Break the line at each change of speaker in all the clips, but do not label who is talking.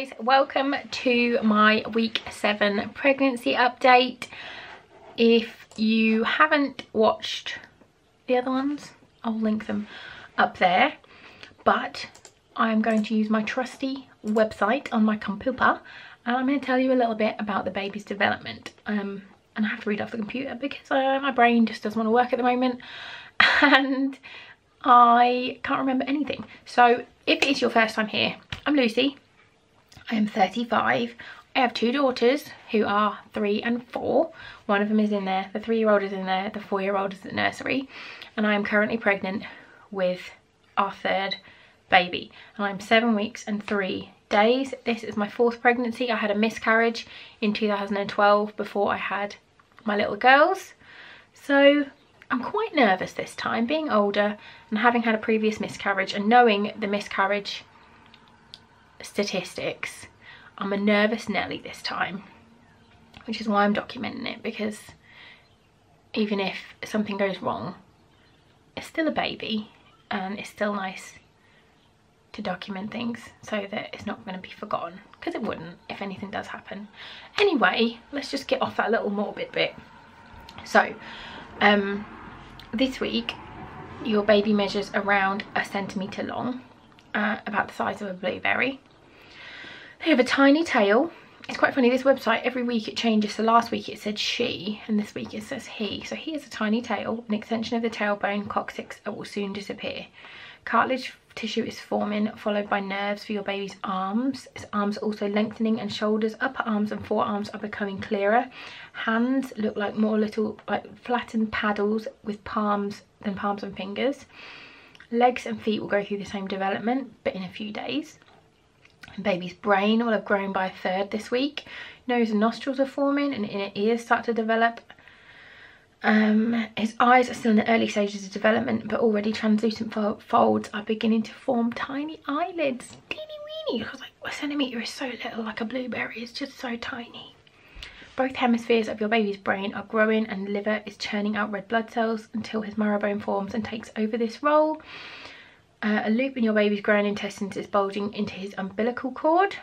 guys, welcome to my week 7 pregnancy update. If you haven't watched the other ones, I'll link them up there, but I'm going to use my trusty website on my computer and I'm going to tell you a little bit about the baby's development. And I have to read off the computer because my brain just doesn't want to work at the moment and I can't remember anything. So if it is your first time here, I'm Lucy. I am 35. I have 2 daughters who are 3 and 4. One of them is in there, the 3-year-old is in there, the 4-year-old is at nursery, and I am currently pregnant with our 3rd baby. And I'm 7 weeks and 3 days. This is my 4th pregnancy. I had a miscarriage in 2012 before I had my little girls. So I'm quite nervous this time, being older and having had a previous miscarriage and knowing the miscarriage statistics. I'm a nervous Nelly this time, which is why I'm documenting it, because even if something goes wrong, it's still a baby and it's still nice to document things so that it's not going to be forgotten, because it wouldn't if anything does happen. Anyway, let's just get off that little morbid bit. So this week your baby measures around 1 centimetre long, about the size of a blueberry. They have a tiny tail. It's quite funny, this website every week it changes. So last week it said she and this week it says he. So he has a tiny tail, an extension of the tailbone, coccyx will soon disappear. Cartilage tissue is forming, followed by nerves for your baby's arms. His arms are also lengthening and shoulders, upper arms and forearms are becoming clearer. Hands look like more little like flattened paddles with palms than palms and fingers. Legs and feet will go through the same development but in a few days. And baby's brain will have grown by 1/3 this week. Nose and nostrils are forming and inner ears start to develop. His eyes are still in the early stages of development, but already translucent folds are beginning to form tiny eyelids. Teeny weeny. I was like, 1 centimetre is so little, like a blueberry. It's just so tiny. Both hemispheres of your baby's brain are growing and liver is churning out red blood cells until his marrowbone forms and takes over this role. A loop in your baby's growing intestines is bulging into his umbilical cord.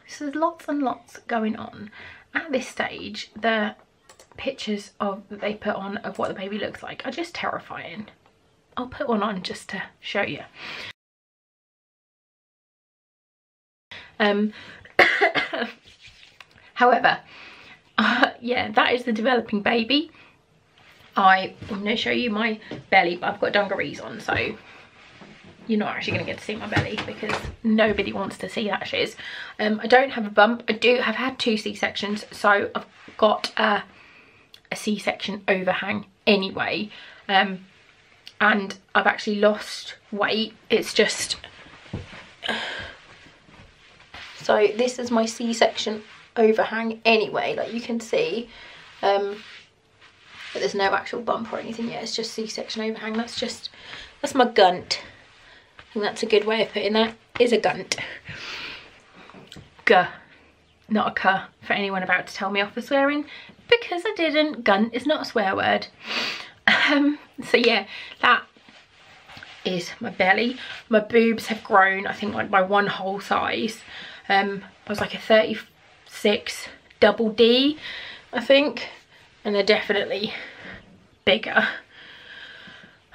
So there's lots and lots going on. At this stage, the pictures that they put on of what the baby looks like are just terrifying. I'll put one on just to show you. However, yeah, that is the developing baby. I'm going to show you my belly, but I've got dungarees on, so you're not actually going to get to see my belly because nobody wants to see that shiz. I don't have a bump. Have had 2 C-sections, so I've got a C-section overhang anyway, and I've actually lost weight. It's just so this is my C-section overhang anyway, like you can see, but there's no actual bump or anything yet. It's just C-section overhang. That's my gunt. I think that's a good way of putting that, is a gunt. Guh, not a cuh for anyone about to tell me off for swearing, because I didn't. Gunt is not a swear word. So yeah, that is my belly. My boobs have grown, I think, like by 1 whole size. I was like a 36 double D, I think, and they're definitely bigger.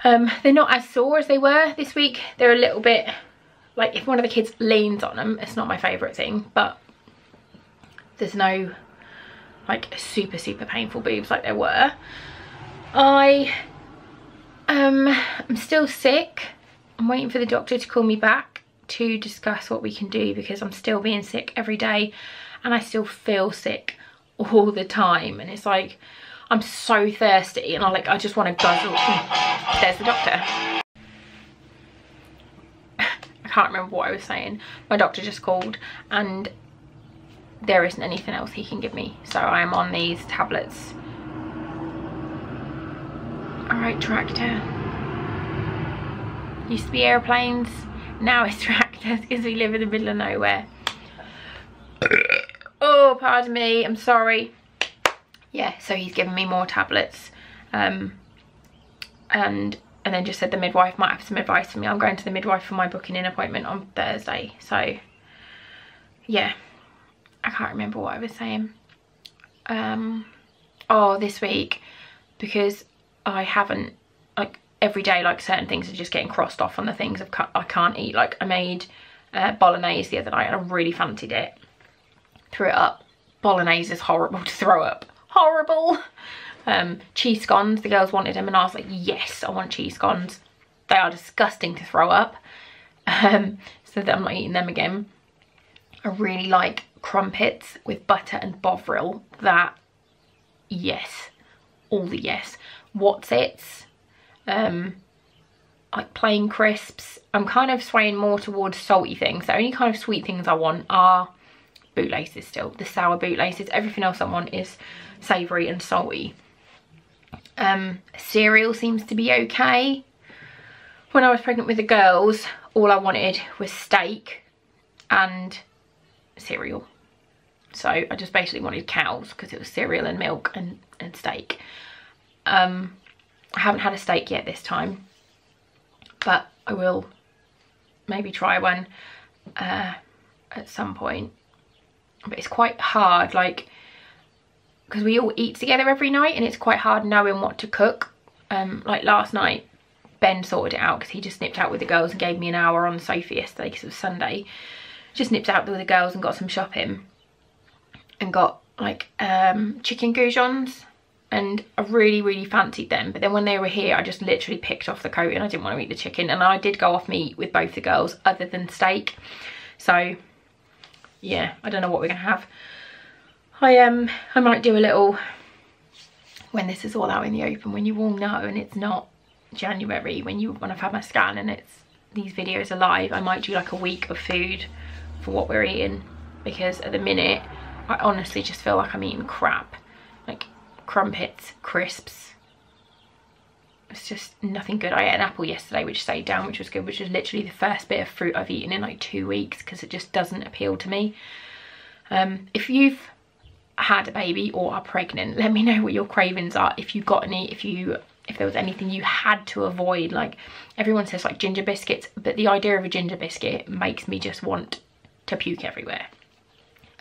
They're not as sore as they were this week. They're a little bit, like if one of the kids leans on them, it's not my favourite thing, but there's no like super painful boobs like there were. I'm still sick. I'm waiting for the doctor to call me back to discuss what we can do, because I'm still being sick every day and I still feel sick all the time, and it's like I'm so thirsty and I just want to guzzle. There's the doctor. I can't remember what I was saying. My doctor just called and there isn't anything else he can give me, so I am on these tablets. Alright, tractor. Used to be airplanes, now it's tractors because we live in the middle of nowhere. Oh, pardon me, I'm sorry. Yeah, so he's given me more tablets, and then just said the midwife might have some advice for me. I'm going to the midwife for my booking in appointment on Thursday, so yeah, I can't remember what I was saying. Oh, this week, because I haven't, like, every day, like, certain things are just getting crossed off on the things I can't eat. Like, I made bolognese the other night and I really fancied it. Threw it up. Bolognese is horrible to throw up. Horrible. Cheese scones, the girls wanted them and I was like, yes, I want cheese scones. They are disgusting to throw up. So that I'm not eating them again. I really like crumpets with butter and bovril. That, yes, all the yes. What's-its, like plain crisps. I'm kind of swaying more towards salty things. The only kind of sweet things I want are bootlaces still, the sour bootlaces. Everything else I want is savoury and salty. Cereal seems to be okay. When I was pregnant with the girls, all I wanted was steak and cereal. So I just basically wanted cows because it was cereal and milk and steak. I haven't had a steak yet this time, but I will maybe try one at some point. But it's quite hard, like, because we all eat together every night and it's quite hard knowing what to cook. Like last night, Ben sorted it out because he just nipped out with the girls and gave me an hour on the sofa yesterday because it was Sunday. Just nipped out with the girls and got some shopping and got like chicken goujons, and I really fancied them. But then when they were here, I just literally picked off the coat and I didn't want to eat the chicken, and I did go off meat with both the girls other than steak. So yeah, I don't know what we're gonna have. I might do a little, when this is all out in the open, when you all know and it's not January, when I've had my scan and it's these videos are live, I might do like a week of food for what we're eating, because at the minute I honestly just feel like I'm eating crap, like crumpets, crisps. It's just nothing good. I ate an apple yesterday which stayed down, which was good, which was literally the first bit of fruit I've eaten in like 2 weeks, because it just doesn't appeal to me. If you've had a baby or are pregnant, let me know what your cravings are. If you got any, if there was anything you had to avoid. Like everyone says like ginger biscuits, but the idea of a ginger biscuit makes me just want to puke everywhere.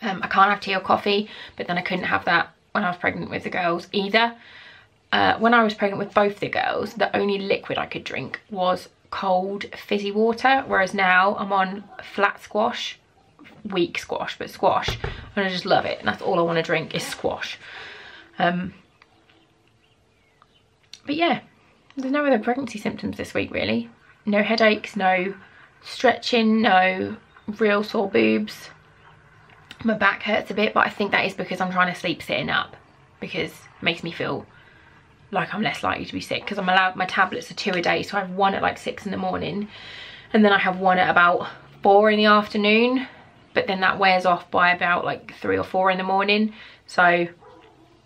I can't have tea or coffee, but then I couldn't have that when I was pregnant with the girls either. When I was pregnant with both the girls, the only liquid I could drink was cold fizzy water, whereas now I'm on flat squash, weak squash, but squash, and I just love it, and that's all I want to drink is squash. But yeah, there's no other pregnancy symptoms this week really. No headaches, no stretching, no real sore boobs. My back hurts a bit, but I think that is because I'm trying to sleep sitting up, because it makes me feel like I'm less likely to be sick, because I'm allowed, my tablets are 2 a day, so I have one at like 6 in the morning and then I have one at about 4 in the afternoon, but then that wears off by about like 3 or 4 in the morning. So I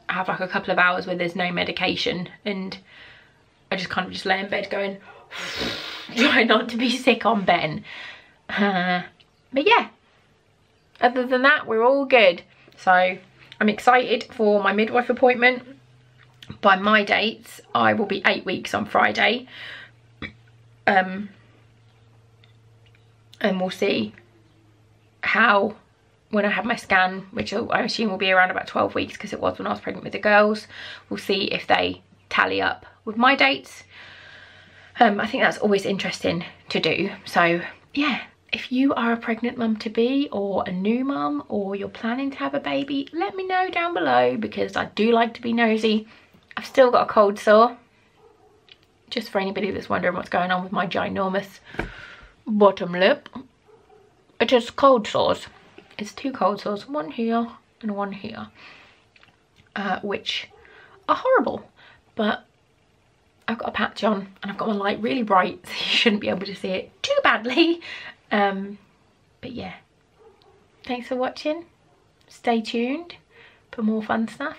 have like a couple of hours where there's no medication and I just kind of just lay in bed going try not to be sick on Ben. But yeah, other than that we're all good. So I'm excited for my midwife appointment. By my dates I will be 8 weeks on Friday, and we'll see how, when I have my scan, which I assume will be around about 12 weeks because it was when I was pregnant with the girls, we'll see if they tally up with my dates. I think that's always interesting to do. So yeah, if you are a pregnant mum to be, or a new mum, or you're planning to have a baby, let me know down below, because I do like to be nosy. I've still got a cold sore, just for anybody that's wondering what's going on with my ginormous bottom lip. It is cold sores. It's 2 cold sores, one here and one here, which are horrible, but I've got a patch on and I've got my light really bright, so you shouldn't be able to see it too badly. But yeah, thanks for watching. Stay tuned for more fun stuff.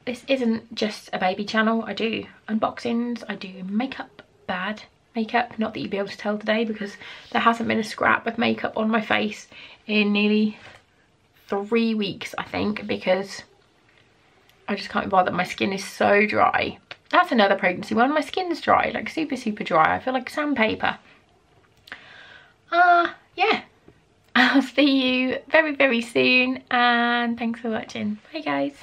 This isn't just a baby channel. I do unboxings, I do makeup, bad makeup, not that you'd be able to tell today because there hasn't been a scrap of makeup on my face in nearly 3 weeks, I think, because I just can't be bothered. My skin is so dry. That's another pregnancy one. My skin's dry, like super dry. I feel like sandpaper. Yeah, I'll see you very, very soon, and thanks for watching. Bye guys.